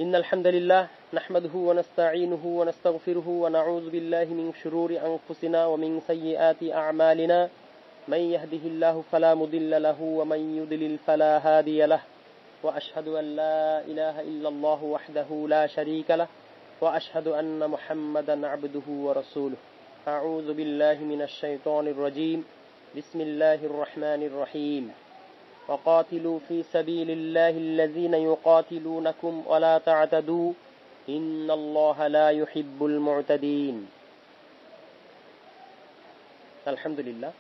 إن الحمد لله نحمده ونستعينه ونستغفره ونعوذ بالله من شرور أنفسنا ومن سيئات أعمالنا من يهده الله فلا مضل له ومن يضلل فلا هادي له وأشهد أن لا إله إلا الله وحده لا شريك له وأشهد أن محمدا عبده ورسوله أعوذ بالله من الشيطان الرجيم بسم الله الرحمن الرحيم وقاتلوا في سبيل الله الذين يقاتلونكم ولا تعتدوا إن الله لا يحب المعتدين الحمد لله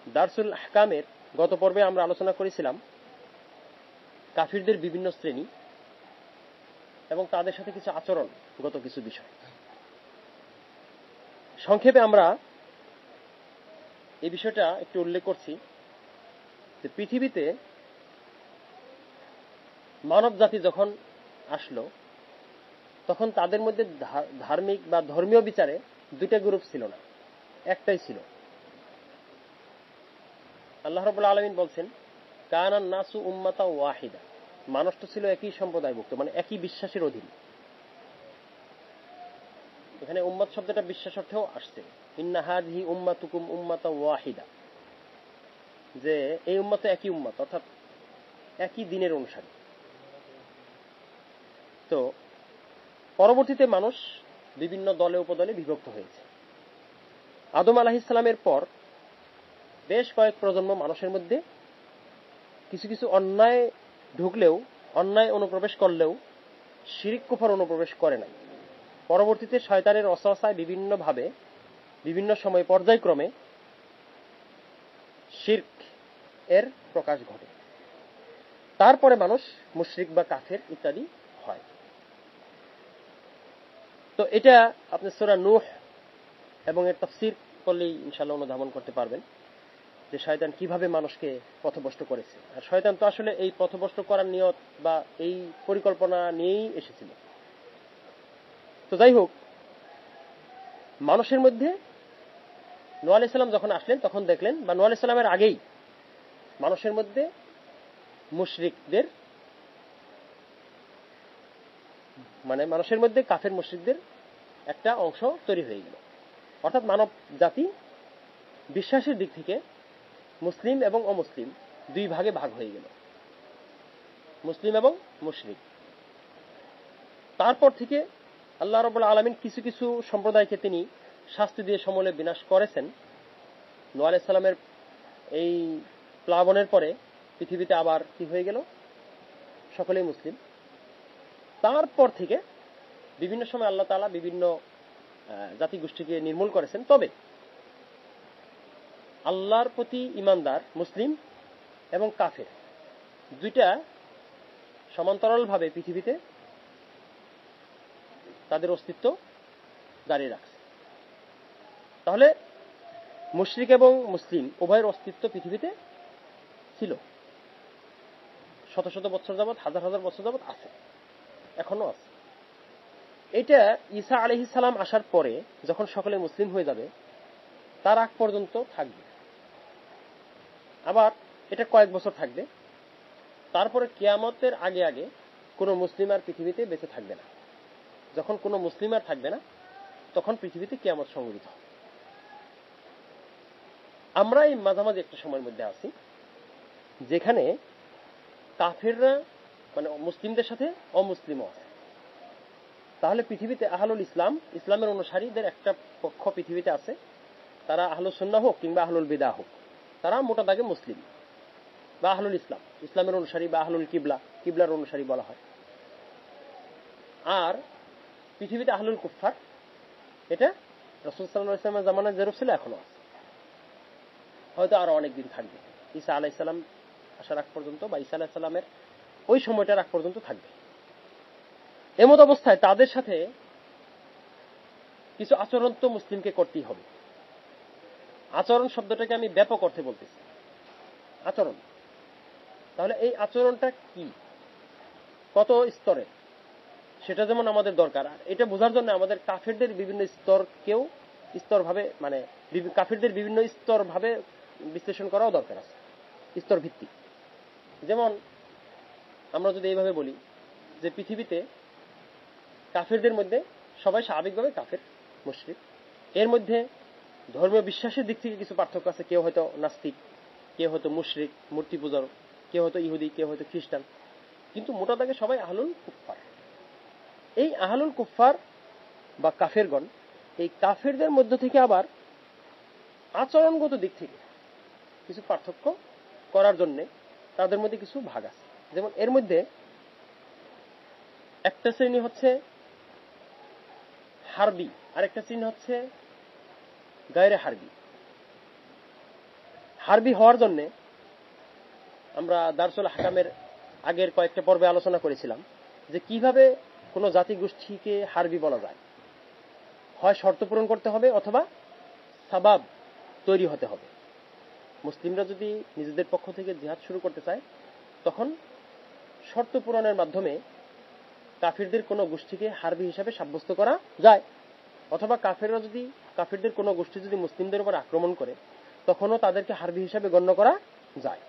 দারসুল আহকামের গত পর্বে আমরা আলোচনা করেছিলাম কাফিরদের বিভিন্ন শ্রেণী এবং তাদের সাথে কিছু আচরণগত কিছু বিষয়। সংক্ষেপে আমরা এই বিষয়টা একটু উল্লেখ করছি যে পৃথিবীতে মানব জাতি যখন আসলো তখন তাদের মধ্যে ধার্মিক বা ধর্মীয় বিচারে দুইটা গ্রুপ ছিল না, একটাই ছিল। আল্লাহ রাব্বুল আলামিন বলছেন কানান নাসু উম্মাতা ওয়াহিদা, মানুষ তো ছিল একই সম্প্রদায়ভুক্ত, মানে একই বিশ্বাসের অধীন। এখানে উম্মাত শব্দটা বিশ্বাস অর্থেও আসছে, ইন্না হাযিহি উম্মাতুকুম উম্মাতা ওয়াহিদা, যে এই উম্মত একই উম্মত, অর্থাৎ একই দিনের অনুসারী। তো পরবর্তীতে মানুষ বিভিন্ন দলে উপদলে বিভক্ত হয়েছে। আদম আলাইহিস সালামের পর বেশ কয়েক প্রজন্ম মানুষের মধ্যে কিছু কিছু অন্যায় ঢুকলেও, অন্যায় অনুপ্রবেশ করলেও শিরক কুফর অনুপ্রবেশ করে নাই। পরবর্তীতে শয়তানের ওয়াসওয়াসায় বিভিন্নভাবে বিভিন্ন সময় পর্যায়ক্রমে শিরক এর প্রকাশ ঘটে। তারপরে মানুষ মুশরিক বা কাফের ইত্যাদি হয়। তো এটা আপনি সূরা নূহ এবং এর তাফসীর করলেই ইনশাআল্লাহ অনুধাবন করতে পারবেন যে শয়তান কিভাবে মানুষকে পথভ্রষ্ট করেছে। আর শয়তান তো আসলে এই পথভ্রষ্ট করার নিয়ত বা এই পরিকল্পনা নিয়েই এসেছিল। তো যাই হোক, মানুষের মধ্যে নূহ আলাইহিস সালাম যখন আসলেন তখন দেখলেন, বা নূহ আলাইহিস সালামের আগেই মানুষের মধ্যে মুশরিকদের, মানে মানুষের মধ্যে কাফের মুশরিকদের একটা অংশ তৈরি হয়ে গেল। অর্থাৎ মানব জাতি বিশ্বাসের দিক থেকে মুসলিম এবং অমুসলিম দুই ভাগে ভাগ হয়ে গেল, মুসলিম এবং মুশরিক। তারপর থেকে আল্লাহ রাব্বুল আলামিন কিছু কিছু সম্প্রদায়কে তিনি শাস্তি দিয়ে সমূলে বিনাশ করেছেন। নূহ আলাইহিস সালামের এই প্লাবনের পরে পৃথিবীতে আবার কি হয়ে গেল, সকলেই মুসলিম। তারপর থেকে বিভিন্ন সময় আল্লাহ তাআলা বিভিন্ন জাতিগোষ্ঠীকে নির্মূল করেছেন। তবে আল্লাহর প্রতি ঈমানদার মুসলিম এবং কাফের দুইটা সমান্তরালভাবে পৃথিবীতে তাদের অস্তিত্ব জারি রাখছে। তাহলে মুশরিক এবং মুসলিম উভয়ের অস্তিত্ব পৃথিবীতে ছিল, শত শত বছর যাবত, হাজার হাজার বছর যাবত আছে, এখনো আছে। এটা ঈসা আলাইহিস সালাম আসার পরে যখন সকলে মুসলিম হয়ে যাবে তার আগ পর্যন্ত থাকবে। আবার এটা কয়েক বছর থাকবে, তারপরে কিয়ামতের আগে আগে কোনো মুসলিম আর পৃথিবীতে বেঁচে থাকবে না। যখন কোনো মুসলিম আর থাকবে না তখন পৃথিবীতে কিয়ামত সংঘটিত হবে। আমরা এই মাঝামাঝি একটা সময়ের মধ্যে আছি যেখানে কাফেররা, মানে মুসলিমদের সাথে অমুসলিমও আছে। তাহলে পৃথিবীতে আহলুল ইসলাম, ইসলামের অনুসারীদের একটা পক্ষ পৃথিবীতে আছে, তারা আহলুস সুন্নাহ হোক কিংবা আহলুল বিদআহ হোক, তারা মোটা দাগে মুসলিম বা আহলুল ইসলাম, ইসলামের অনুসারী বা আহলুল কিবলা, কিবলার অনুসারী বলা হয়। আর পৃথিবীতে আহলুল কুফফার, এটা রাসূল সাল্লাল্লাহু আলাইহি ওয়াসাল্লামের জামানায় যেরূপ ছিল এখনো আছে, হয়তো আরো অনেক দিন থাকবে। ঈসা আলাইহিস সালাম আসার আগ পর্যন্ত বা ঈসা আলাইহিস সালামের ওই সময়টার আগ পর্যন্ত থাকবে। এমত অবস্থায় তাদের সাথে কিছু আচরণ তো মুসলিমকে করতেই হবে। আচরণ শব্দটাকে আমি ব্যাপক অর্থে বলতেছি, আচরণ। তাহলে এই আচরণটা কি, কত স্তরে, সেটা যেমন আমাদের দরকার। আর এটা বোঝার জন্য আমাদের কাফেরদের বিভিন্ন স্তরকেও স্তরভাবে, মানে কাফেরদের বিভিন্ন স্তরভাবে বিশ্লেষণ করাও দরকার আছে, স্তর ভিত্তিক। যেমন আমরা যদি এইভাবে বলি যে পৃথিবীতে কাফেরদের মধ্যে সবাই স্বাভাবিকভাবে কাফের, মুশরিক। এর মধ্যে ধর্মীয় বিশ্বাসের দিক থেকে কিছু পার্থক্য আছে। কেউ হয়তো নাস্তিক, কেউ হয়তো মুশরিক, মূর্তি পূজক, কেউ হয়তো ইহুদি, কেউ হয়তো খ্রিস্টান, কিন্তু মোটা দাগে সবাই আহলুল কুফফার। এই আহলুল কুফফার বা কাফেরগণ, এই কাফেরদের মধ্য থেকে আবার আচরণগত দিক থেকে কিছু পার্থক্য করার জন্য তাদের মধ্যে কিছু ভাগ আছে। যেমন এর মধ্যে একটা শ্রেণী হচ্ছে হারবি, আর একটা শ্রেণী হচ্ছে গায়রে হারবি। হারবি হওয়ার জন্য আমরা দারসুল হাকামের আগের কয়েকটা পর্বে আলোচনা করেছিলাম যে কিভাবে কোনো জাতি গোষ্ঠীকে হারবি বলা যায়। হয় শর্ত পূরণ করতে হবে অথবা সাবাব তৈরি হতে হবে। মুসলিমরা যদি নিজেদের পক্ষ থেকে জিহাদ শুরু করতে চায় তখন শর্ত পূরণের মাধ্যমে কাফিরদের কোনো গোষ্ঠীকে হারবি হিসাবে সাব্যস্ত করা যায়। অথবা কাফিরদের কোনো গোষ্ঠী যদি মুসলিমদের উপর আক্রমণ করে তখনও তাদেরকে হারবি হিসাবে গণ্য করা যায়।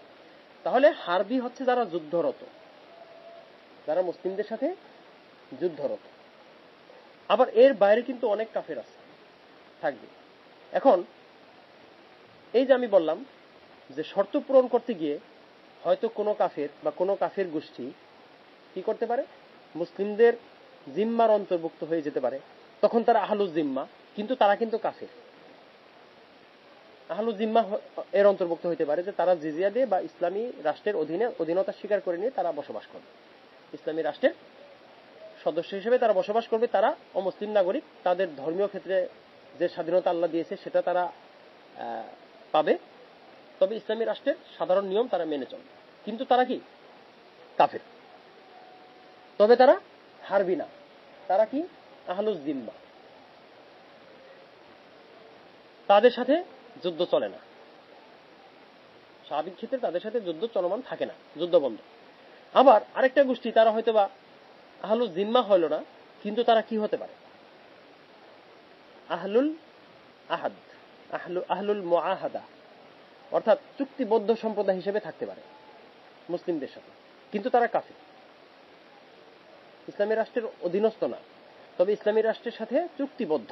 তাহলে হারবি হচ্ছে যারা যুদ্ধরত, যারা মুসলিমদের সাথে যুদ্ধরত। আবার এর বাইরে কিন্তু অনেক কাফের আছে, থাকবে। এখন এই যে আমি বললাম যে শর্ত পূরণ করতে গিয়ে হয়তো কোনো কাফের বা কোনো কাফের গোষ্ঠী কি করতে পারে, মুসলিমদের জিম্মার অন্তর্ভুক্ত হয়ে যেতে পারে। তখন তারা আহলুজ জিম্মা, কিন্তু তারা কিন্তু কাফের। আহলুজ জিম্মা এর অন্তর্ভুক্ত হতে পারে যে তারা জিজিয়া দিয়ে বা ইসলামী রাষ্ট্রের অধীনতা স্বীকার করে নিয়ে তারা বসবাস করবে, ইসলামী রাষ্ট্রের সদস্য হিসেবে তারা বসবাস করবে। তারা অমুসলিম নাগরিক, তাদের ধর্মীয় ক্ষেত্রে যে স্বাধীনতা আল্লাহ দিয়েছে সেটা তারা পাবে, তবে ইসলামী রাষ্ট্রের সাধারণ নিয়ম তারা মেনে চলবে। কিন্তু তারা কি কাফের, তবে তারা হারবি না, তারা কি আহলুজ জিম্মা। তাদের সাথে যুদ্ধ চলে না, স্বাভাবিক ক্ষেত্রে তাদের সাথে যুদ্ধ চলমান থাকে না, যুদ্ধ বন্ধ। আবার আরেকটা গোষ্ঠী তারা হয়তো বা আহলুজ জিম্মা হইল না, কিন্তু তারা কি হতে পারে, আহলুল আহাদ, আহলুল মুআহাদা, অর্থাৎ চুক্তিবদ্ধ সম্প্রদায় হিসেবে থাকতে পারে মুসলিমদের সাথে, কিন্তু তারা কাফের। ইসলামী রাষ্ট্রের অধীনস্থ না, তবে ইসলামী রাষ্ট্রের সাথে চুক্তিবদ্ধ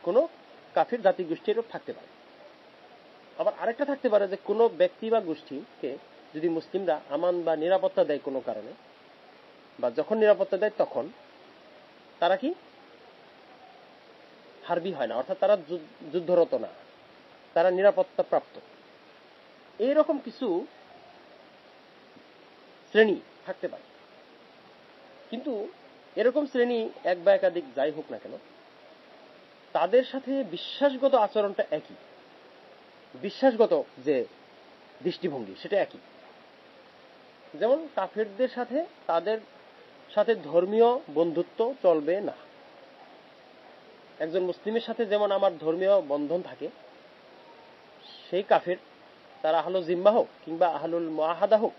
কোন কাফির জাতি গোষ্ঠীর থাকতে পারে। আবার আরেকটা থাকতে পারে যে কোনো ব্যক্তি বা গোষ্ঠীকে যদি মুসলিমরা আমান বা নিরাপত্তা দেয় কোনো কারণে, বা যখন নিরাপত্তা দেয় তখন তারা কি হারবি হয় না, অর্থাৎ তারা যুদ্ধরত না, তারা নিরাপত্তা প্রাপ্ত। এইরকম কিছু শ্রেণী থাকতে পারে। কিন্তু এরকম শ্রেণী এক বা একাধিক যাই হোক না কেন, তাদের সাথে বিশ্বাসগত আচরণটা একই, বিশ্বাসগত যে দৃষ্টিভঙ্গি সেটা একই। যেমন কাফেরদের সাথে তাদের সাথে ধর্মীয় বন্ধুত্ব চলবে না। একজন মুসলিমের সাথে যেমন আমার ধর্মীয় বন্ধন থাকে, সেই কাফের তারা আহলুল জিম্মা হোক কিংবা আহলুল মুআহাদা হোক,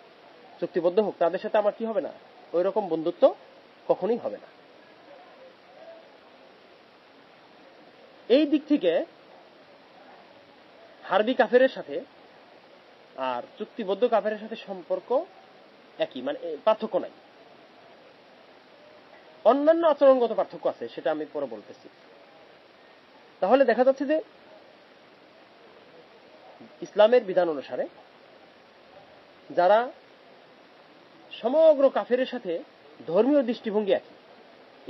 চুক্তিবদ্ধ হোক, তাদের সাথে আমার কি হবে না, ওই রকম বন্ধুত্ব কখনোই হবে না। এই দিক থেকে হারবি কাফেরের সাথে আর চুক্তিবদ্ধ কাফেরের সাথে সম্পর্ক একই, মানে পার্থক্য নাই। অন্যান্য আচরণগত পার্থক্য আছে, সেটা আমি পরে বলতেছি। তাহলে দেখা যাচ্ছে যে ইসলামের বিধান অনুসারে যারা সমগ্র কাফেরের সাথে ধর্মীয় দৃষ্টিভঙ্গি একই,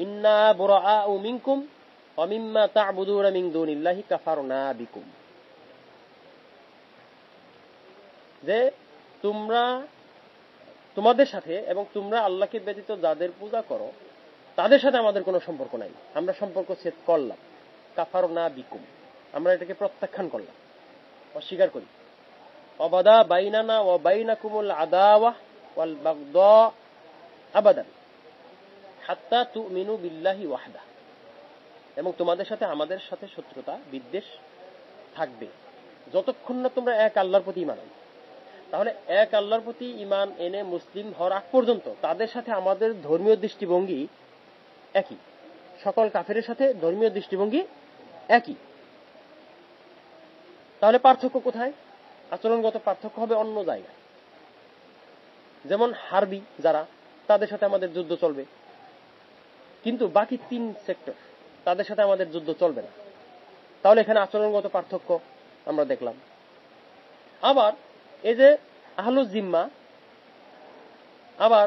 ইন্না বুরাআউ মিনকুম ওয়া মিম্মা তা'বুদুনা মিন দুনিল্লাহি কাফারনা বিকুম, যে তোমাদের সাথে এবং তোমরা আল্লাহকে ব্যতীত যাদের পূজা করো তাদের সাথে আমাদের কোনো সম্পর্ক নাই, আমরা সম্পর্ক ছেদ করলাম। কাফারনা বিকুম, আমরা এটাকে প্রত্যাখ্যান করলাম, অস্বীকার করি। অবাদা বাইনানা ওয়া বাইনাকুমুল আদাওয়া ওয়াল বাগদা আবাদান হাত্তা তুমিনু বিল্লাহি ওয়াহদা, এবং তোমাদের সাথে আমাদের সাথে শত্রুতা বিদ্বেষ থাকবে যতক্ষণ না তোমরা এক আল্লাহর প্রতি ঈমান আনো। তাহলে এক আল্লাহর প্রতি ঈমান এনে মুসলিম হওয়ার আগ পর্যন্ত তাদের সাথে আমাদের ধর্মীয় দৃষ্টিভঙ্গি একই, সকল কাফেরের সাথে ধর্মীয় দৃষ্টিভঙ্গি একই। তাহলে পার্থক্য কোথায়? আচরণগত পার্থক্য হবে অন্য জায়গায়। যেমন হারবি যারা, তাদের সাথে আমাদের যুদ্ধ চলবে, কিন্তু বাকি 3 সেক্টর তাদের সাথে আমাদের যুদ্ধ চলবে না। তাহলে এখানে আচরণগত পার্থক্য আমরা দেখলাম। আবার এই যে আহলুজ জিম্মা, আবার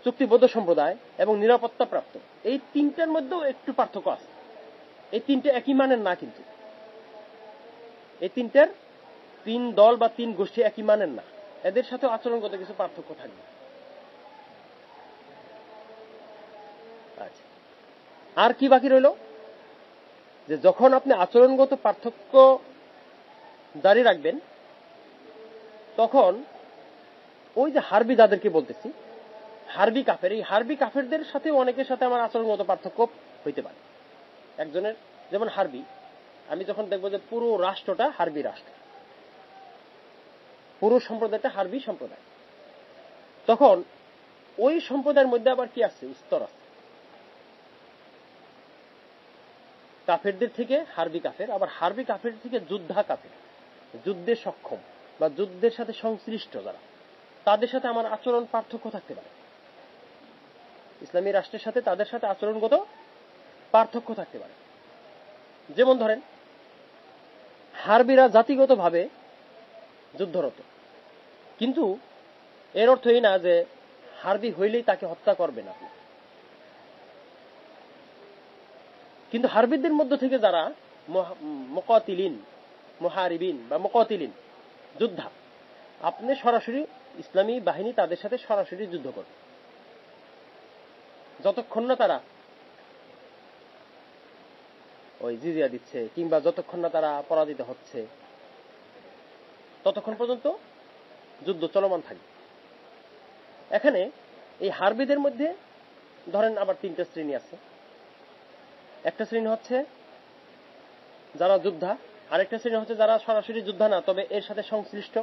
চুক্তিবদ্ধ সম্প্রদায় এবং নিরাপত্তা প্রাপ্ত, এই 3টার মধ্যেও একটু পার্থক্য আছে। এই 3টে একই মানের না, কিন্তু এই 3 দল বা 3 গোষ্ঠী একই মানের না, এদের সাথে আচরণগত কিছু পার্থক্য থাকবে। আচ্ছা, আর কি বাকি রইল? যে যখন আপনি আচরণগত পার্থক্য জারি রাখবেন, তখন ওই যে হারবি যাদেরকে বলতেছি, হারবি কাফের, এই হারবি কাফেরদের সাথে অনেকের সাথে আমার আচরণগত পার্থক্য হইতে পারে। একজনের যেমন হারবি, আমি যখন দেখবো যে পুরো রাষ্ট্রটা হারবি রাষ্ট্র, পুরো সম্প্রদায়টা হারবি সম্প্রদায়, তখন ওই সম্প্রদায়ের মধ্যে আবার কি আছে, স্তর আছে। কাফেরদের থেকে হারবি কাফের, আবার হারবি কাফের থেকে যোদ্ধা কাফের, যুদ্ধে সক্ষম বা যুদ্ধের সাথে সংশ্লিষ্ট যারা, তাদের সাথে আমার আচরণ পার্থক্য থাকতে পারে। ইসলামী রাষ্ট্রের সাথে তাদের সাথে আচরণগত পার্থক্য থাকতে পারে। যেমন ধরেন, হারবিরা জাতিগতভাবে যুদ্ধরত, কিন্তু এর অর্থ এই না যে হারবি হইলেই তাকে হত্যা করবেন আপনি। কিন্তু হারবিদের মধ্য থেকে যারা মুকাতিলিন, মুহারিবিন বা মুকাতিলিন, যোদ্ধা, আপনি সরাসরি ইসলামী বাহিনী তাদের সাথে সরাসরি যুদ্ধ করবে, যতক্ষণ না তারা ওই জিজিয়া দিচ্ছে কিংবা যতক্ষণ না তারা পরাজিত হচ্ছে, ততক্ষণ পর্যন্ত যুদ্ধ চলমান থাকবে। এখানে এই হারবিদের মধ্যে ধরেন আবার 3টা শ্রেণী আছে। একটা শ্রেণী হচ্ছে যারা যোদ্ধা, আরেকটা শ্রেণী হচ্ছে যারা সরাসরি যোদ্ধা না, তবে এর সাথে সংশ্লিষ্ট,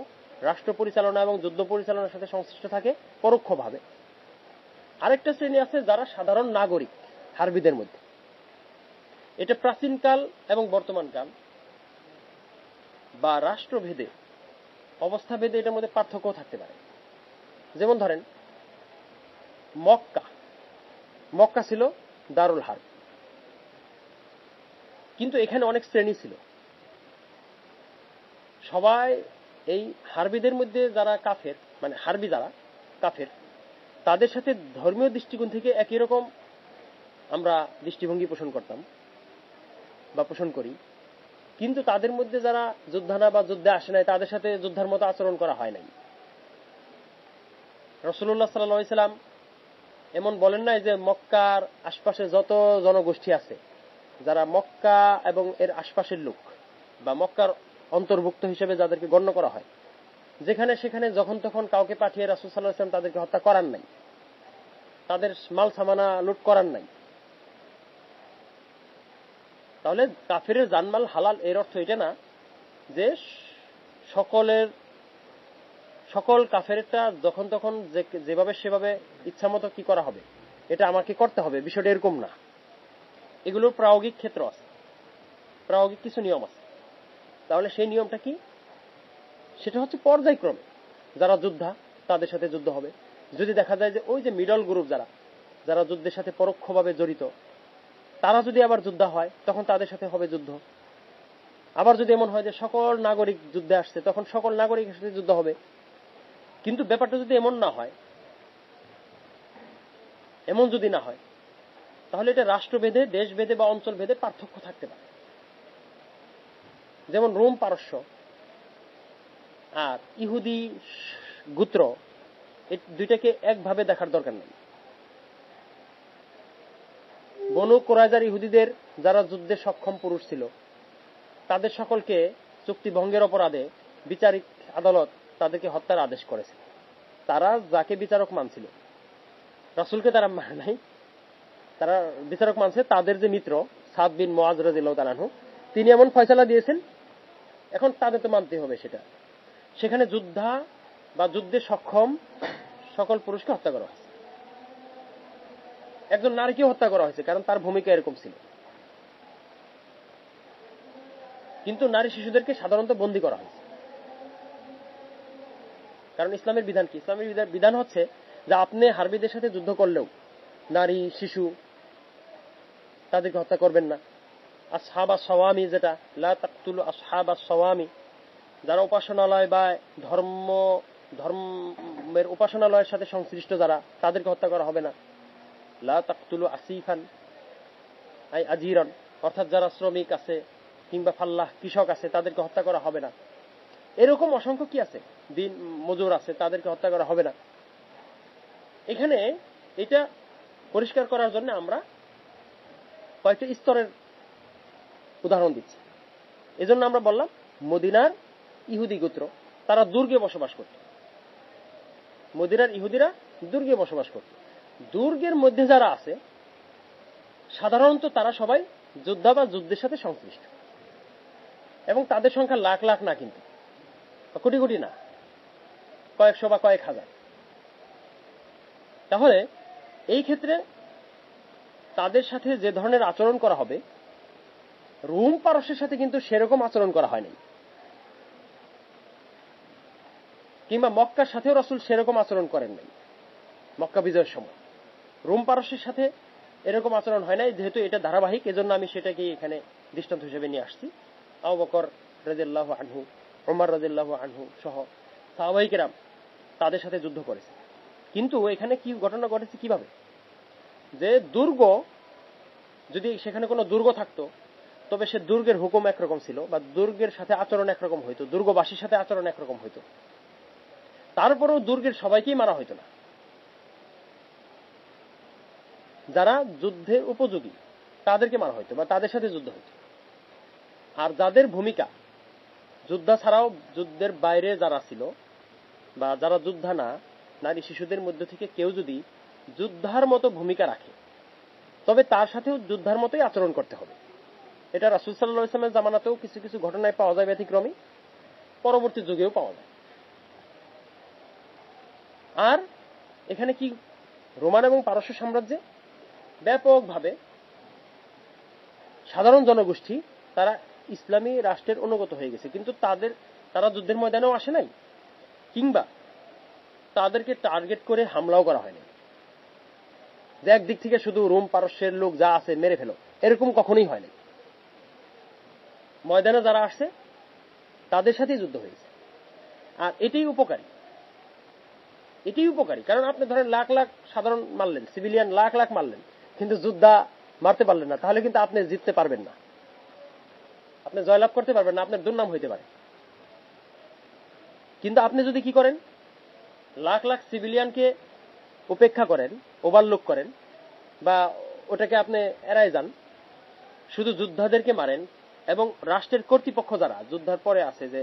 রাষ্ট্র পরিচালনা এবং যুদ্ধ পরিচালনার সাথে সংশ্লিষ্ট থাকে পরোক্ষভাবে। আরেকটা শ্রেণী আছে যারা সাধারণ নাগরিক হারবিদের মধ্যে। এটা প্রাচীনকাল এবং বর্তমানকাল বা রাষ্ট্রভেদে, অবস্থাভেদে এটার মধ্যে পার্থক্য থাকতে পারে। যেমন ধরেন, মক্কা ছিল দারুল হারব, কিন্তু এখানে অনেক শ্রেণী ছিল। সবাই এই হারবিদের মধ্যে যারা কাফের, মানে হারবি যারা কাফের, তাদের সাথে ধর্মীয় দৃষ্টিকোণ থেকে একই রকম আমরা দৃষ্টিভঙ্গি পোষণ করতাম বা পোষণ করি, কিন্তু তাদের মধ্যে যারা যোদ্ধানা বা যুদ্ধে আসে নাই, তাদের সাথে যোদ্ধার মতো আচরণ করা হয় নাই। রাসূলুল্লাহ সাল্লাল্লাহু আলাইহি সাল্লাম এমন বলেন নাই যে মক্কার আশপাশে যত জনগোষ্ঠী আছে, যারা মক্কা এবং এর আশপাশের লোক বা মক্কার অন্তর্ভুক্ত হিসেবে যাদেরকে গণ্য করা হয়, যেখানে সেখানে যখন তখন কাউকে পাঠিয়ে রাসূল সাল্লাল্লাহু আলাইহি সাল্লাম তাদেরকে হত্যা করান নাই, তাদের মাল সামানা লুট করান নাই। তাহলে কাফেরের জানমাল হালাল, এর অর্থ এটা না যে সকল কাফেরটা যখন তখন যেভাবে সেভাবে ইচ্ছামতো কি করা হবে, এটা আমাকে করতে হবে, বিষয়টা এরকম না। এগুলোর প্রায়োগিক ক্ষেত্র আছে, প্রায়োগিক কিছু নিয়ম আছে। তাহলে সেই নিয়মটা কি? সেটা হচ্ছে পর্যায়ক্রমে যারা যোদ্ধা তাদের সাথে যুদ্ধ হবে। যদি দেখা যায় যে ওই যে মিডল গ্রুপ যারা যুদ্ধের সাথে পরোক্ষভাবে জড়িত, তারা যদি আবার যোদ্ধা হয়, তখন তাদের সাথে হবে যুদ্ধ। আবার যদি এমন হয় যে সকল নাগরিক যুদ্ধে আসছে, তখন সকল নাগরিকের সাথে যুদ্ধ হবে। কিন্তু ব্যাপারটা যদি এমন না হয়, তাহলে এটা রাষ্ট্রভেদে, দেশভেদে বা অঞ্চলভেদে পার্থক্য থাকতে পারে। যেমন রোম পারস্য আর ইহুদি গোত্র, এই দুইটাকে একভাবে দেখার দরকার নেই। বনু কুরাইজার ইহুদিদের যারা যুদ্ধে সক্ষম পুরুষ ছিল, তাদের সকলকে চুক্তি ভঙ্গের অপরাধে বিচারিক আদালত তাদেরকে হত্যার আদেশ করেছে। তারা যাকে বিচারক মানছিল, রাসূলকে তারা মানে নাই, তারা বিচারক মানছে তাদের যে মিত্র সাদ বিন মুআজ রাদিয়াল্লাহু তাআলা আনহু, তিনি এমন ফয়সালা দিয়েছেন, এখন তাদের তো মানতে হবে সেটা। সেখানে যোদ্ধা বা যুদ্ধে সক্ষম সকল পুরুষকে হত্যা করা হয়েছে। একজন নারীকেও হত্যা করা হয়েছে, কারণ তার ভূমিকা এরকম ছিল। কিন্তু নারী শিশুদেরকে সাধারণত বন্দী করা হয়েছে। কারণ ইসলামের বিধান কি? ইসলামের বিধান হচ্ছে যে আপনি হারবিদের সাথে যুদ্ধ করলেও নারী শিশু তাদেরকে হত্যা করবেন না। আসহাবা সাওয়ামি, যেটা লা তাকতুলু আসহাবা সাওয়ামি, যারা উপাসনালয় বা ধর্মের উপাসনালয়ের সাথে সংশ্লিষ্ট যারা, তাদেরকে হত্যা করা হবে না। লা তাকতুলু আসিফান আই আজিরান, অর্থাৎ যারা শ্রমিক আছে কিংবা ফাল্লাহ কৃষক আছে তাদেরকে হত্যা করা হবে না। এরকম অসংখ্য কি আছে, দিন মজুর আছে, তাদেরকে হত্যা করা হবে না। এখানে এটা পরিষ্কার করার জন্য আমরা কয়েকটা স্তরের উদাহরণ দিচ্ছি। এজন্য আমরা বললাম মদিনার ইহুদি গোত্র তারা দুর্গে বসবাস করত। মদিনার ইহুদিরা দুর্গে বসবাস করত। দুর্গের মধ্যে যারা আছে সাধারণত তারা সবাই যোদ্ধা বা যুদ্ধের সাথে সংশ্লিষ্ট, এবং তাদের সংখ্যা লাখ লাখ না, কিন্তু কোটি কোটি না, কয়েকশো বা কয়েক হাজার। তাহলে এই ক্ষেত্রে তাদের সাথে যে ধরনের আচরণ করা হবে, রোম পারস্যের সাথে কিন্তু সেরকম আচরণ করা হয়নি, কিংবা মক্কার সাথেও রাসূল সেরকম আচরণ করেন নাই। মক্কা বিজয়ের সময় রোম পারস্যের সাথে এরকম আচরণ হয় নাই, যেহেতু এটা ধারাবাহিক, এজন্য আমি সেটাকে এখানে দৃষ্টান্ত হিসেবে নিয়ে আসছি। আবু বকর রাদিয়াল্লাহু আনহু, ওমর রাদিয়াল্লাহু আনহু সহ সাহাবায়ে কেরাম তাদের সাথে যুদ্ধ করেছে। কিন্তু এখানে কি ঘটনা ঘটেছে, কিভাবে যে দুর্গ, যদি সেখানে কোনো দুর্গ থাকতো তবে সে দুর্গের হুকুম একরকম ছিল, বা দুর্গের সাথে আচরণ একরকম হইতো, দুর্গবাসীর সাথে আচরণ একরকম হইতো। তারপরেও দুর্গের সবাইকেই মারা হইতো না। যারা যুদ্ধের উপযোগী তাদেরকে মারা হইতো বা তাদের সাথে যুদ্ধ হইতো। আর যাদের ভূমিকা যোদ্ধা ছাড়াও যুদ্ধের বাইরে যারা ছিল বা যারা যোদ্ধা না, নারী শিশুদের মধ্যে থেকে কেউ যদি যোদ্ধার মতো ভূমিকা রাখে তবে তার সাথেও যোদ্ধার মতোই আচরণ করতে হবে। এটা রাসূল সাল্লাল্লাহু আলাইহি ওয়াসাল্লামের জামানাতেও কিছু কিছু ঘটনায় পাওয়া যায়, ব্যতিক্রমী, পরবর্তী যুগেও পাওয়া যায়। আর এখানে কি রোমান এবং পারস্য সাম্রাজ্যে ব্যাপকভাবে সাধারণ জনগোষ্ঠী তারা ইসলামী রাষ্ট্রের অনুগত হয়ে গেছে, কিন্তু তারা যুদ্ধের ময়দানেও আসে নাই, কিংবা তাদেরকে টার্গেট করে হামলাও করা হয়নি যে একদিক থেকে শুধু রোম পারস্যের লোক যা আছে মেরে ফেলো, এরকম কখনোই হয়নি। ময়দানে যারা আসছে তাদের সাথেই যুদ্ধ হয়েছে। আর এটাই উপকারী, কারণ আপনি ধরেন লাখ লাখ সাধারণ মারলেন, সিভিলিয়ান লাখ লাখ মারলেন, কিন্তু যোদ্ধা মারতে পারলেন না, তাহলে কিন্তু আপনি জিততে পারবেন না, আপনি জয়লাভ করতে পারবেন না, আপনার দুর্নাম হইতে পারে। কিন্তু আপনি যদি কি করেন, লাখ লাখ সিভিলিয়ানকে উপেক্ষা করেন, ওভারলুক করেন, বা ওটাকে আপনি এড়ায় যান, শুধু যোদ্ধাদেরকে মারেন, এবং রাষ্ট্রের কর্তৃপক্ষ যারা যুদ্ধের পরে আছে, যে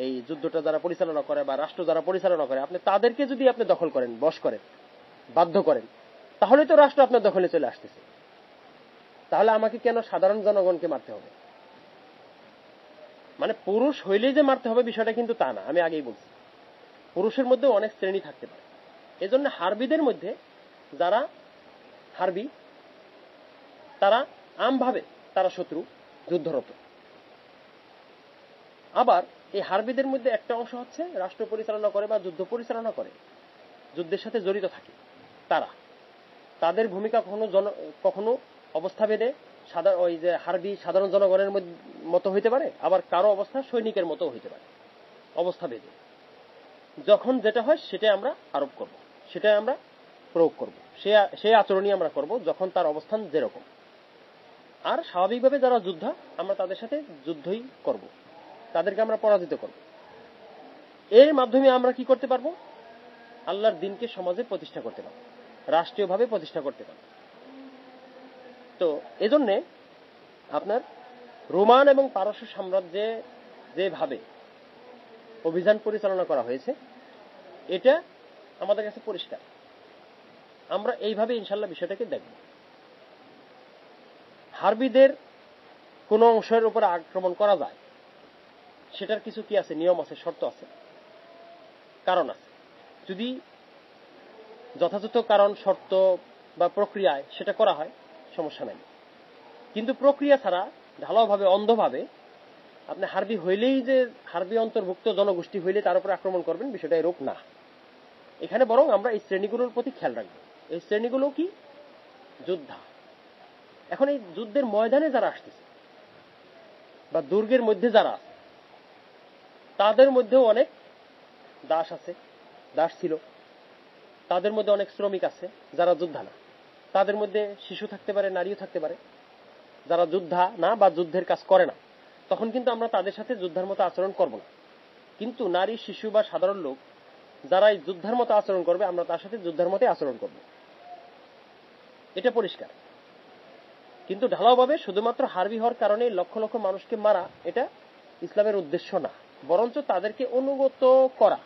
এই যুদ্ধটা যারা পরিচালনা করে বা রাষ্ট্র যারা পরিচালনা করে, আপনি তাদেরকে যদি আপনি দখল করেন, বশ করেন, বাধ্য করেন, তাহলে তো রাষ্ট্র আপনার দখলে চলে আসতেছে। তাহলে আমাকে কেন সাধারণ জনগণকে মারতে হবে? মানে পুরুষ হইলেই যে মারতে হবে বিষয়টা কিন্তু তা না, আমি আগেই বলছি। পুরুষের মধ্যে অনেক শ্রেণী থাকতে পারে। এজন্য হারবিদের মধ্যে যারা হারবি তারা আমভাবে তারা শত্রু, যুদ্ধরত। আবার এই হারবিদের মধ্যে একটা অংশ হচ্ছে রাষ্ট্র পরিচালনা করে বা যুদ্ধ পরিচালনা করে, যুদ্ধের সাথে জড়িত থাকে। তাদের ভূমিকা কখনো অবস্থা ভেদে ওই যে হারবি সাধারণ জনগণের মতো হইতে পারে, আবার কারো অবস্থা সৈনিকের মতো হইতে পারে, অবস্থা ভেদে। যখন যেটা হয় সেটাই আমরা আরোপ করব, সেটাই আমরা প্রয়োগ করব, সেই আচরণই আমরা করব যখন তার অবস্থান যেরকম। আর স্বাভাবিকভাবে যারা যোদ্ধা, আমরা তাদের সাথে যুদ্ধই করব, তাদেরকে আমরা পরাজিত করব। এর মাধ্যমে আমরা কি করতে পারবো? আল্লাহর দ্বীনকে সমাজে প্রতিষ্ঠা করতে পারবো, রাষ্ট্রীয়ভাবে প্রতিষ্ঠা করতে পারবো। তো এজন্যে আপনার রোমান এবং পারস্য সাম্রাজ্যে যেভাবে অভিযান পরিচালনা করা হয়েছে এটা আমাদের কাছে পরিষ্কার। আমরা এইভাবে ইনশাআল্লাহ বিষয়টাকে দেখব। হারবিদের কোন অংশের উপর আক্রমণ করা যায়, সেটার কিছু কি আছে, নিয়ম আছে, শর্ত আছে, কারণ আছে। যদি যথাযথ কারণ, শর্ত বা প্রক্রিয়ায় সেটা করা হয় সমস্যা নাই। কিন্তু প্রক্রিয়া ছাড়া ঢালাওভাবে, অন্ধভাবে আপনি হারবি হইলেই যে হারবি অন্তর্ভুক্ত জনগোষ্ঠী হইলে তার উপর আক্রমণ করবেন, বিষয়টা এরূপ না। এখানে বরং আমরা এই শ্রেণীগুলোর প্রতি খেয়াল রাখবো। এই শ্রেণীগুলো কি? যোদ্ধা, এখন এই যুদ্ধের ময়দানে যারা আসতেছে বা দুর্গের মধ্যে যারা আছে তাদের মধ্যেও অনেক দাস আছে, দাস ছিল, তাদের মধ্যে অনেক শ্রমিক আছে যারা যোদ্ধা না, তাদের মধ্যে শিশু থাকতে পারে, নারীও থাকতে পারে যারা যোদ্ধা না বা যুদ্ধের কাজ করে না। তখন কিন্তু আমরা তাদের সাথে যোদ্ধার মতো আচরণ করব না। কিন্তু নারী, শিশু বা সাধারণ লোক যারা এই যোদ্ধার মতো আচরণ করবে আমরা তার সাথে যোদ্ধার মতো আচরণ করব, এটা পরিষ্কার। কিন্তু ঢালাওভাবে শুধুমাত্র হারবি হওয়ার কারণে লক্ষ লক্ষ মানুষকে মারা এটা ইসলামের উদ্দেশ্য না, বরঞ্চ তাদেরকে অনুগত করা,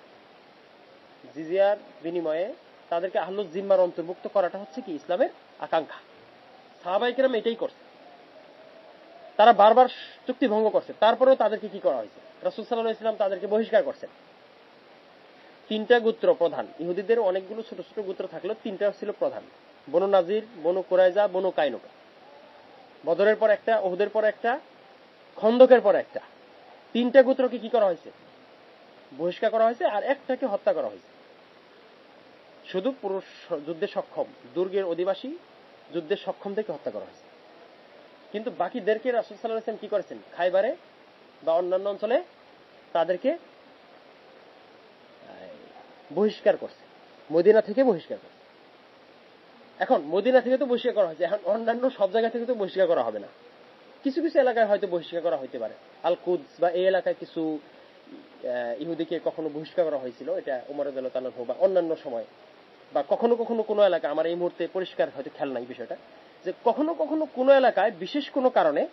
জিজিয়ার বিনিময়ে তাদেরকে আহলুজ জিম্মার অন্তর্ভুক্ত করাটা হচ্ছে কি ইসলামের আকাঙ্ক্ষা। সাহাবায়ে কেরাম এটাই করছে। তারা বারবার চুক্তি ভঙ্গ করছে, তারপরেও তাদেরকে কি করা হয়েছে? রাসূল সাল্লাল্লাহু আলাইহি ওয়াসাল্লাম তাদেরকে বহিষ্কার করছেন। তিনটা গোত্র প্রধান, ইহুদিদের অনেকগুলো ছোট ছোট গোত্র থাকলেও তিনটা ছিল প্রধান, বনু নাজির, বনু কুরাইজা, বনু কাইনুকা। বদরের পর একটা, উহুদের পর একটা, খন্দকের পর একটা, তিনটা গোত্রকে কি করা হয়েছে? বহিষ্কার করা হয়েছে, আর একটাকে হত্যা করা হয়েছে। শুধু পুরুষ যুদ্ধে সক্ষম, দুর্গের অধিবাসী যুদ্ধে সক্ষম থেকে হত্যা করা হয়েছে। কিন্তু বাকিদেরকে রাসূল সাল্লাল্লাহু আলাইহি ওয়াসাল্লাম কি করেছেন? খাইবারে বা অন্যান্য অঞ্চলে তাদেরকে বহিষ্কার করছে, মদিনা থেকে বহিষ্কার করছে। এখন মদিনা থেকে তো বহিষ্কার করা হয়েছে, এখন অন্যান্য সব জায়গা থেকে তো বহিষ্কার করা হবে না। কিছু কিছু এলাকায় হয়তো বহিষ্কার করা হইতে পারে। আল কুদস বা এই এলাকায় কিছু ইহুদিকে কখনো বহিষ্কার করা হয়েছিল, এটা ওমর রাদিয়াল্লাহু তাআলা বা অন্যান্য সময়, বা কখনো কখনো কোনো এলাকা, আমার এই মুহূর্তে পরিষ্কার হয়তো খেয়াল নাই বিষয়টা, যে কখনো কখনো কোনো এলাকায় বিশেষ কোনো কারণে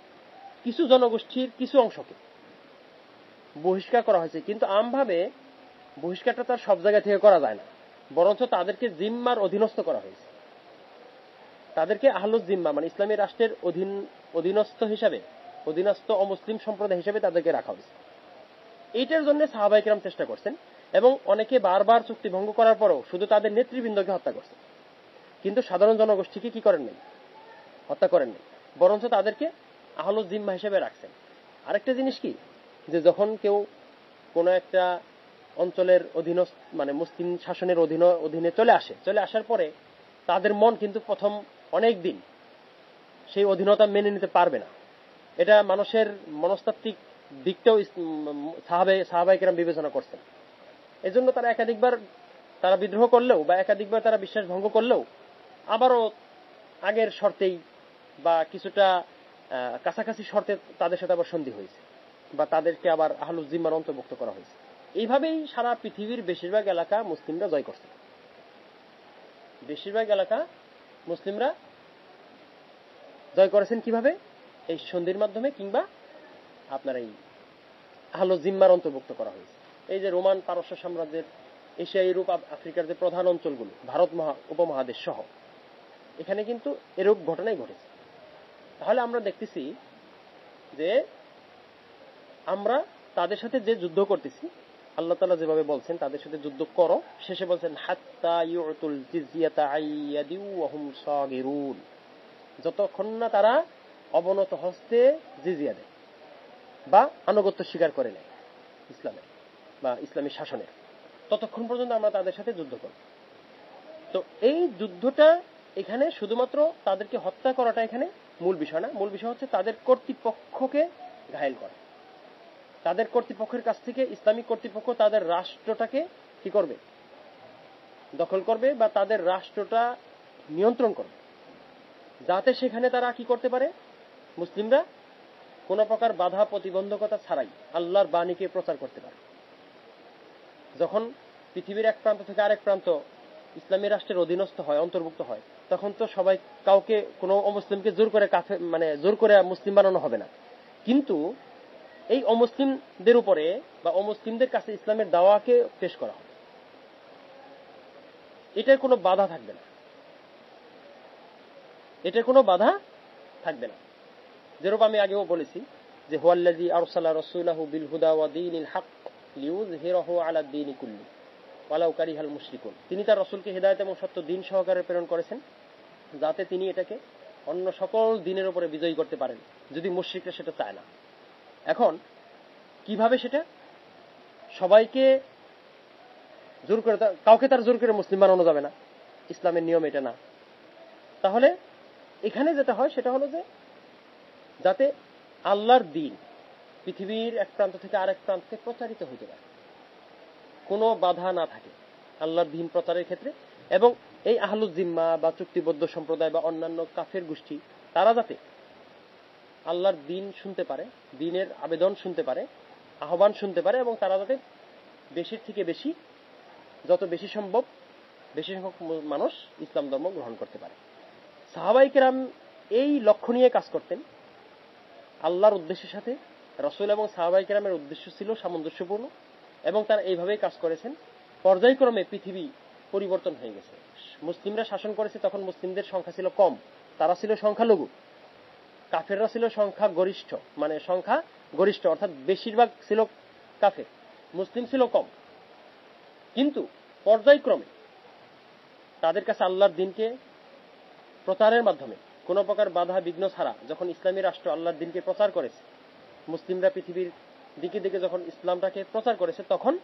কিছু জনগোষ্ঠীর কিছু অংশকে বহিষ্কার করা হয়েছে। কিন্তু আমভাবে বহিষ্কারটা তার সব জায়গা থেকে করা যায় না, বরঞ্চ তাদেরকে জিম্মার অধীনস্থ করা হয়েছে। তাদেরকে আহলুজ জিম্মা মানে ইসলামী রাষ্ট্রের অধীনস্থ হিসাবে, অধীনস্থ অমুসলিম সম্প্রদায় হিসেবে তাদেরকে রাখা হয়েছে। এইটার জন্য সাহাবায়ে কেরাম চেষ্টা করছেন, এবং অনেকে বারবার চুক্তি ভঙ্গ করার পরও শুধু তাদের নেতৃবৃন্দকে হত্যা করছে, কিন্তু সাধারণ জনগোষ্ঠীকে কি করেন নাই? হত্যা করেন নাই, বরঞ্চ তাদেরকে আহলুজ জিম্মা হিসেবে রাখছেন। আরেকটা জিনিস কি, যে যখন কেউ কোনো একটা অঞ্চলের অধীনস্থ মানে মুসলিম শাসনের অধীনে চলে আসার পরে তাদের মন কিন্তু প্রথম অনেক দিন সেই অধীনতা মেনে নিতে পারবে না। এটা মানুষের মনস্তাত্ত্বিক দিকটাও সাহাবায়ে কেরাম বিবেচনা করছেন। এজন্য তারা একাধিকবার তারা বিদ্রোহ করলেও বা একাধিকবার তারা বিশ্বাস ভঙ্গ করলেও আবারও আগের শর্তেই বা কিছুটা কাছাকাছি শর্তে তাদের সাথে আবার সন্ধি হয়েছে, বা তাদেরকে আবার আহলুজ জিম্মার অন্তর্ভুক্ত করা হয়েছে। এইভাবেই সারা পৃথিবীর বেশিরভাগ এলাকা মুসলিমরা জয় করছে। বেশিরভাগ এলাকা মুসলিমরা জয় করেছেন কিভাবে? এই সন্ধির মাধ্যমে, কিংবা আপনার এই আহলুজ জিম্মার অন্তর্ভুক্ত করা হয়েছে। এই যে রোমান পারস্য সাম্রাজ্যের এশিয়া, ইউরোপ, আফ্রিকার যে প্রধান অঞ্চলগুলো, ভারত উপমহাদেশ সহ, এখানে কিন্তু এরূপ ঘটনাই ঘটেছে। তাহলে আমরা দেখতেছি যে আমরা তাদের সাথে যে যুদ্ধ করতেছি, আল্লাহ তাআলা যেভাবে বলছেন তাদের সাথে যুদ্ধ করো, শেষে বলছেন হাত্তা ইউতুল জিজিয়াতা আইয়াদি ওয়া হুম সাগিরুন, যতক্ষণ না তারা অবনত হস্তে জিজিয়া দেয় বা আনুগত্য স্বীকার করে নেয় ইসলামের বা ইসলামী শাসনের, ততক্ষণ পর্যন্ত আমরা তাদের সাথে যুদ্ধ করব। তো এই যুদ্ধটা এখানে শুধুমাত্র তাদেরকে হত্যা করাটা এখানে মূল বিষয় না। মূল বিষয় হচ্ছে তাদের কর্তৃপক্ষকে ঘায়েল করা। তাদের কর্তৃপক্ষের কাছ থেকে ইসলামিক কর্তৃপক্ষ তাদের রাষ্ট্রটাকে কি করবে? দখল করবে, বা তাদের রাষ্ট্রটা নিয়ন্ত্রণ করবে, যাতে সেখানে তারা কি করতে পারে? মুসলিমরা কোন প্রকার বাধা প্রতিবন্ধকতা ছাড়াই আল্লাহর বাণীকে প্রচার করতে পারে। যখন পৃথিবীর এক প্রান্ত থেকে আরেক প্রান্ত ইসলামী রাষ্ট্রের অধীনস্থ হয়, অন্তর্ভুক্ত হয়, তখন তো সবাই কাউকে কোনো অমুসলিমকে জোর করে জোর করে মুসলিম বানানো হবে না। কিন্তু এই অমুসলিমদের উপরে বা অমুসলিমদের কাছে ইসলামের দাওয়াকে পেশ করা হবে, এটার কোনো বাধা থাকবে না, এটার কোনো বাধা থাকবে না। যেরূপ আমি আগেও বলেছি যে হুয়াল্লাযী আরসালা রাসূলাহু বিল হুদা ওয়া দীনিল হক লিইয়ুযহিরাহু আলা দ্বীনি কুল্লি ওয়ালাউ কারিহাল মুশরিকুন। তিনি তার রাসূলকে হিদায়াত এবং সত্য দ্বীন সহকারে প্রেরণ করেছেন, যাতে তিনি এটাকে অন্য সকল দ্বীনের উপরে বিজয়ী করতে পারেন, যদি মুশরিকরা সেটা চায় না। এখন কিভাবে সেটা? সবাইকে জোর করে, কাউকে তার জোর করে মুসলিম বানানো যাবে না, ইসলামের নিয়ম এটা না। তাহলে এখানে যেটা হয় সেটা হলো যে যাতে আল্লাহর দ্বীন পৃথিবীর এক প্রান্ত থেকে আরেক প্রান্তে প্রচারিত হতে পারে, কোনো বাধা না থাকে আল্লাহর দ্বীন প্রচারের ক্ষেত্রে। এবং এই আহলুজ জিম্মা বা চুক্তিবদ্ধ সম্প্রদায় বা অন্যান্য কাফের গোষ্ঠী তারা যাতে আল্লাহর দ্বীন শুনতে পারে, দ্বীনের আবেদন শুনতে পারে, আহ্বান শুনতে পারে, এবং তারা যাতে বেশির থেকে বেশি, যত বেশি সম্ভব বেশি সংখ্যক মানুষ ইসলাম ধর্ম গ্রহণ করতে পারে। সাহাবায়ে কেরাম এই লক্ষ্য নিয়ে কাজ করতেন আল্লাহর উদ্দেশ্যের সাথে। রাসূল এবং সাহাবায়ে কেরামের উদ্দেশ্য ছিল সামঞ্জস্যপূর্ণ এবং তারা এইভাবেই কাজ করেছেন। পর্যায়ক্রমে পৃথিবী পরিবর্তন হয়ে গেছে। মুসলিমরা শাসন করেছে, তখন মুসলিমদের সংখ্যা ছিল কম, তারা ছিল সংখ্যালঘু। কাফেররা ছিল সংখ্যা গরিষ্ঠ, মানে সংখ্যা গরিষ্ঠ অর্থাৎ বেশিরভাগ ছিল কাফের, মুসলিম ছিল কম। কিন্তু পর্যায়ক্রমে তাদের কাছে আল্লাহর দ্বীনকে প্রচারের মাধ্যমে কোন প্রকার বাধা বিঘ্ন ছাড়া যখন ইসলামী রাষ্ট্র আল্লাহর দ্বীনকে প্রচার করেছে, মুসলিমরা পৃথিবীর দিকে দিকে যখন ইসলামটাকে প্রচার করেছে, তখন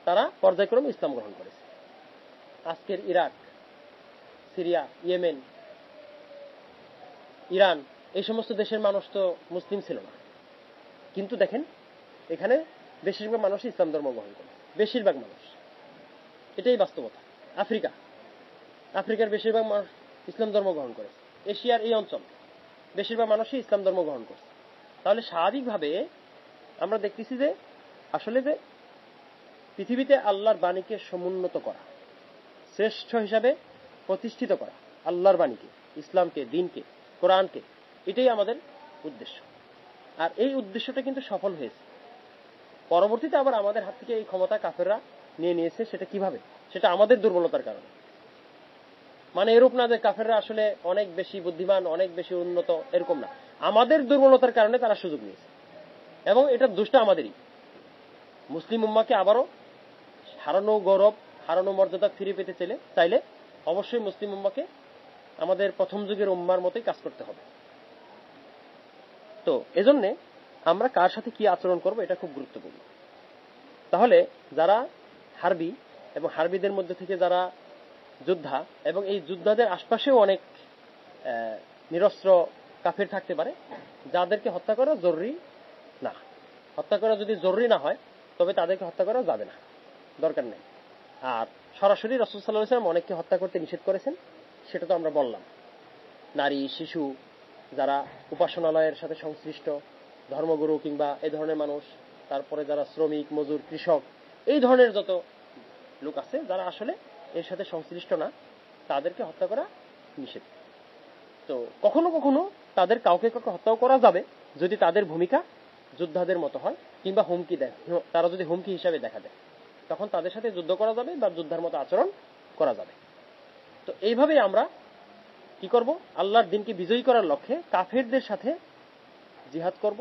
তারা পর্যায়ক্রমে ইসলাম গ্রহণ করেছে। আজকের ইরাক, সিরিয়া, ইয়েমেন, ইরান, এই সমস্ত দেশের মানুষ তো মুসলিম ছিল না, কিন্তু দেখেন এখানে বেশিরভাগ মানুষই ইসলাম ধর্ম গ্রহণ করে, বেশিরভাগ মানুষ, এটাই বাস্তবতা। আফ্রিকার বেশিরভাগ মানুষ ইসলাম ধর্ম গ্রহণ করেছে, এশিয়ার এই অঞ্চল বেশিরভাগ মানুষই ইসলাম ধর্ম গ্রহণ করছে। তাহলে স্বাভাবিকভাবে আমরা দেখতেছি যে আসলে যে পৃথিবীতে আল্লাহর বাণীকে সমুন্নত করা, শ্রেষ্ঠ হিসাবে প্রতিষ্ঠিত করা আল্লাহর বাণীকে, ইসলামকে, দ্বীনকে, কোরআনকে, এটাই আমাদের উদ্দেশ্য। আর এই উদ্দেশ্যটা কিন্তু সফল হয়েছে। পরবর্তীতে আবার আমাদের হাত থেকে এই ক্ষমতা কাফেররা নিয়ে নিয়েছে। সেটা কিভাবে? সেটা আমাদের দুর্বলতার কারণে। মানে এরূপ না যে কাফেররা আসলে অনেক বেশি বুদ্ধিমান, অনেক বেশি উন্নত, এরকম না। আমাদের দুর্বলতার কারণে তারা সুযোগ নিয়েছে এবং এটার দোষটা আমাদেরই। মুসলিম উম্মাহকে আবারও হারানো গৌরব, হারানো মর্যাদা ফিরে পেতে চাইলে অবশ্যই মুসলিম উম্মাহকে আমাদের প্রথম যুগের উম্মার মতোই কাজ করতে হবে। তো এজন্য আমরা কার সাথে কি আচরণ করব এটা খুব গুরুত্বপূর্ণ। তাহলে যারা হারবি এবং হারবিদের মধ্যে থেকে যারা যোদ্ধা, এবং এই যোদ্ধাদের আশপাশেও অনেক নিরস্ত্র কাফের থাকতে পারে, যাদেরকে হত্যা করা জরুরি না। হত্যা করা যদি জরুরি না হয় তবে তাদেরকে হত্যা করা যাবে না, দরকার নেই। আর সরাসরি রাসূল সাল্লাল্লাহু আলাইহি ওয়াসাল্লাম অনেককে হত্যা করতে নিষেধ করেছেন, সেটা তো আমরা বললাম। নারী, শিশু, যারা উপাসনালয়ের সাথে সংশ্লিষ্ট, ধর্মগুরু কিংবা এই ধরনের মানুষ, তারপরে যারা শ্রমিক, মজুর, কৃষক, এই ধরনের যত লোক আছে যারা আসলে এর সাথে সংশ্লিষ্ট না, তাদেরকে হত্যা করা নিষেধ। তো কখনো কখনো তাদের কাউকে কাউকে হত্যাও করা যাবে যদি তাদের ভূমিকা যোদ্ধাদের মতো হয়, কিংবা হুমকি দেয়, তারা যদি হুমকি হিসাবে দেখা দেয়, তখন তাদের সাথে যুদ্ধ করা যাবে বা যোদ্ধার মতো আচরণ করা যাবে। তো এইভাবেই আমরা কি করব? আল্লাহর দ্বীনকে বিজয়ী করার লক্ষ্যে কাফেরদের সাথে জিহাদ করব,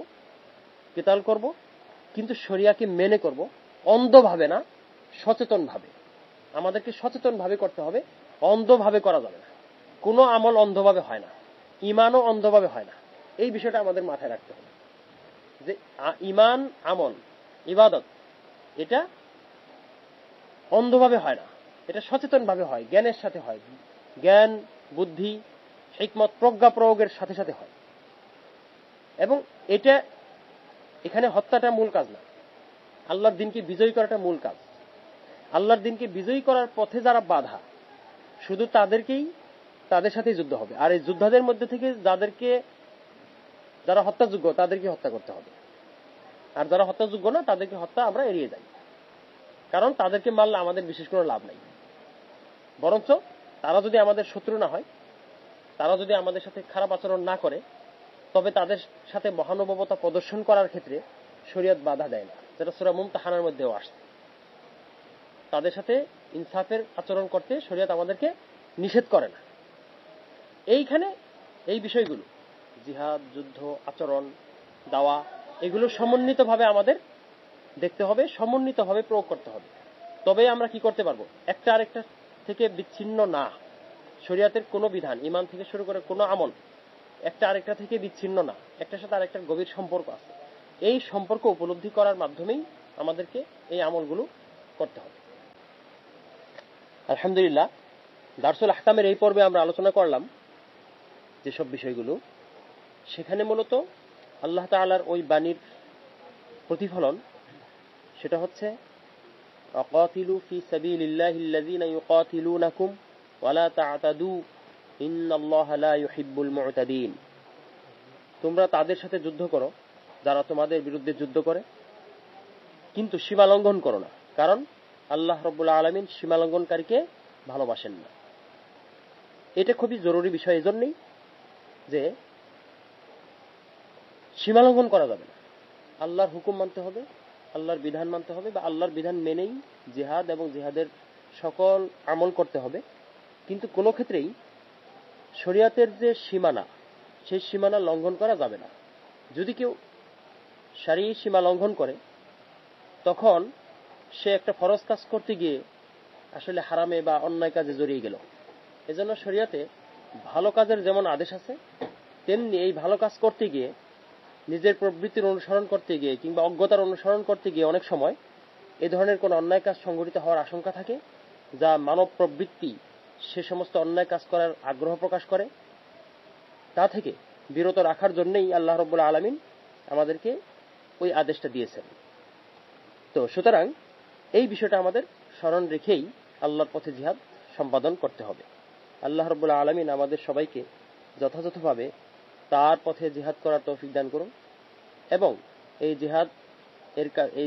কিতাল করব, কিন্তু শরিয়াকে মেনে করব, অন্ধভাবে না, সচেতনভাবে। আমাদেরকে সচেতনভাবে করতে হবে, অন্ধভাবে করা যাবে না। কোনো আমল অন্ধভাবে হয় না, ঈমানও অন্ধভাবে হয় না। এই বিষয়টা আমাদের মাথায় রাখতে হবে যে ঈমান, আমল, ইবাদত, এটা অন্ধভাবে হয় না, এটা সচেতনভাবে হয়, জ্ঞানের সাথে হয়। জ্ঞান, বুদ্ধি, হিকমত, প্রজ্ঞা প্রয়োগের সাথে সাথে হয়। এবং এটা এখানে হত্যাটা মূল কাজ না, আল্লাহর দ্বীনকে বিজয়ী করাটা মূল কাজ। আল্লাহর দ্বীনকে বিজয়ী করার পথে যারা বাধা, শুধু তাদের সাথেই যুদ্ধ হবে। আর এই যোদ্ধাদের মধ্যে থেকে যারা হত্যাযোগ্য তাদেরকে হত্যা করতে হবে, আর যারা হত্যাযোগ্য না তাদেরকে হত্যা আমরা এড়িয়ে যাই। কারণ তাদেরকে মারলে আমাদের বিশেষ কোনো লাভ নাই। বরঞ্চ তারা যদি আমাদের শত্রু না হয়, তারা যদি আমাদের সাথে খারাপ আচরণ না করে, তবে তাদের সাথে মহানুভবতা প্রদর্শন করার ক্ষেত্রে শরীয়ত বাধা দেয় না, যেটা সূরা মুমতাহানার মধ্যেও আসছে। তাদের সাথে ইনসাফের আচরণ করতে শরীয়ত আমাদেরকে নিষেধ করে না। এইখানে এই বিষয়গুলো, জিহাদ, যুদ্ধ, আচরণ, দাওয়া, এগুলো সমন্বিতভাবে আমাদের দেখতে হবে, সমন্বিতভাবে প্রয়োগ করতে হবে। তবেই আমরা কি করতে পারবো? একটা আরেকটা থেকে বিচ্ছিন্ন না। শরীয়তের কোনো বিধান, ঈমান থেকে শুরু করে কোনো আমল একটা আরেকটা থেকে বিচ্ছিন্ন না, একটার সাথে আরেকটার গভীর সম্পর্ক আছে। এই সম্পর্ক উপলব্ধি করার মাধ্যমেই আমাদেরকে এই আমলগুলো করতে হবে। আলহামদুলিল্লাহ, দারসুল আহকামের এই পর্বে আমরা আলোচনা করলাম যেসব বিষয়গুলো, সেখানে মূলত আল্লাহ তাআলার ওই বাণীর প্রতিফলন সেটা হচ্ছে ওয়াকাতিলু ফি সাবিলিল্লাহিল্লাযীনা ইউকাতিলুনাকুম ওয়ালা তা'তাদু ইন্নাল্লাহা লা ইউহিব্বুল মু'তাদিন। তোমরা তাদের সাথে যুদ্ধ করো যারা তোমাদের বিরুদ্ধে যুদ্ধ করে, কিন্তু সীমা লঙ্ঘন করো না, কারণ আল্লাহ রাব্বুল আলামিন সীমা লঙ্ঘনকারীকে ভালোবাসেন না। এটা খুবই জরুরি বিষয় এজন্যই যে সীমা লঙ্ঘন করা যাবে না, আল্লাহর হুকুম মানতে হবে, আল্লাহর বিধান মানতে হবে, বা আল্লাহর বিধান মেনেই জিহাদ এবং জিহাদের সকল আমল করতে হবে। কিন্তু কোনো ক্ষেত্রেই শরিয়াতের যে সীমানা, সেই সীমানা লঙ্ঘন করা যাবে না। যদি কেউ শারঈ সীমা লঙ্ঘন করে, তখন সে একটা ফরজ কাজ করতে গিয়ে আসলে হারামে বা অন্যায় কাজে জড়িয়ে গেল। এজন্য শরিয়াতে ভালো কাজের যেমন আদেশ আছে, তেমনি এই ভালো কাজ করতে গিয়ে, নিজের প্রবৃত্তির অনুসরণ করতে গিয়ে কিংবা অজ্ঞতার অনুসরণ করতে গিয়ে অনেক সময় এ ধরনের কোন অন্যায় কাজ সংঘটিত হওয়ার আশঙ্কা থাকে, যা মানব প্রবৃত্তি সে সমস্ত অন্যায় কাজ করার আগ্রহ প্রকাশ করে, তা থেকে বিরত রাখার জন্যই আল্লাহ রাব্বুল আলামিন আমাদেরকে ওই আদেশটা দিয়েছেন। তো সুতরাং এই বিষয়টা আমাদের স্মরণ রেখেই আল্লাহর পথে জিহাদ সম্পাদন করতে হবে। আল্লাহ রাব্বুল আলামিন আমাদের সবাইকে যথাযথভাবে তার পথে জিহাদ করার তৌফিক দান করুন, এবং এই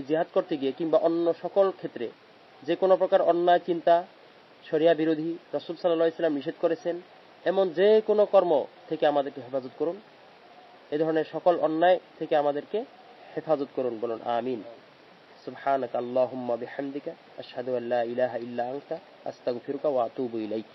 জিহাদ করতে গিয়ে কিংবা অন্য সকল ক্ষেত্রে যে কোনো প্রকার অন্যায় চিন্তা, শরিয়া বিরোধী, রাসূল সাল্লাল্লাহু আলাইহি ওয়াসাল্লাম নিষেধ করেছেন এমন যে কোনো কর্ম থেকে আমাদেরকে হেফাজত করুন। এই ধরনের সকল অন্যায় থেকে আমাদেরকে হেফাজত করুন, বলুন আমিন। সুবহানাকা আল্লাহুম্মা বিহামদিকা আশহাদু আল্লা ইলাহা ইল্লা আনতা আস্তাগফিরুকা ওয়া আতুবু ইলাইক।